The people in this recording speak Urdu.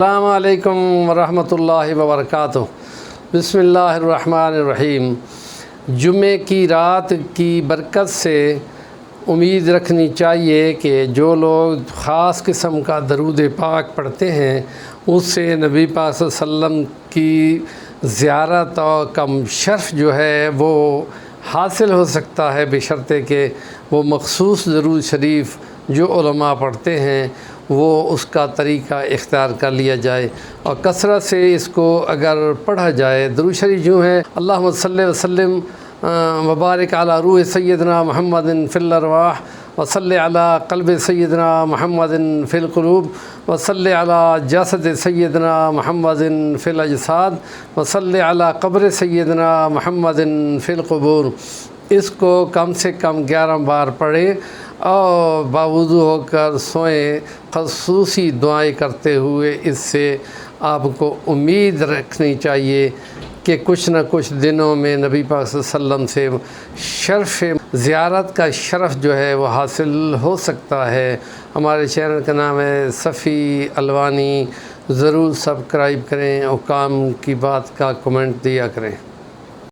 السلام علیکم ورحمۃ اللہ وبرکاتہ۔ بسم اللہ الرحمن الرحیم۔ جمعے کی رات کی برکت سے امید رکھنی چاہیے کہ جو لوگ خاص قسم کا درود پاک پڑھتے ہیں اس سے نبی پاک صلی اللہ علیہ وسلم کی زیارت اور کم شرف جو ہے وہ حاصل ہو سکتا ہے، بشرطے کہ وہ مخصوص درود شریف جو علماء پڑھتے ہیں وہ اس کا طریقہ اختیار کر لیا جائے اور کثرت سے اس کو اگر پڑھا جائے۔ درود شریف جو ہے اللہم صلی وسلم وبارک علی روح سیدنا محمد فی الارواح وصلی علی قلب سیدنا محمد فی القلوب وصلی علی جسد سیدنا محمد فی الاجساد وصلی علی قبر سیدنا محمد فی القبور۔ اس کو کم سے کم 11 بار پڑھیں اور باوضو ہو کر سوئیں، خصوصی دعائیں کرتے ہوئے۔ اس سے آپ کو امید رکھنی چاہیے کہ کچھ نہ کچھ دنوں میں نبی پاک صلی اللہ علیہ وسلم سے شرف زیارت کا شرف جو ہے وہ حاصل ہو سکتا ہے۔ ہمارے چینل کا نام ہے صفی الوانی، ضرور سبسکرائب کریں اور کام کی بات کا کمنٹ دیا کریں۔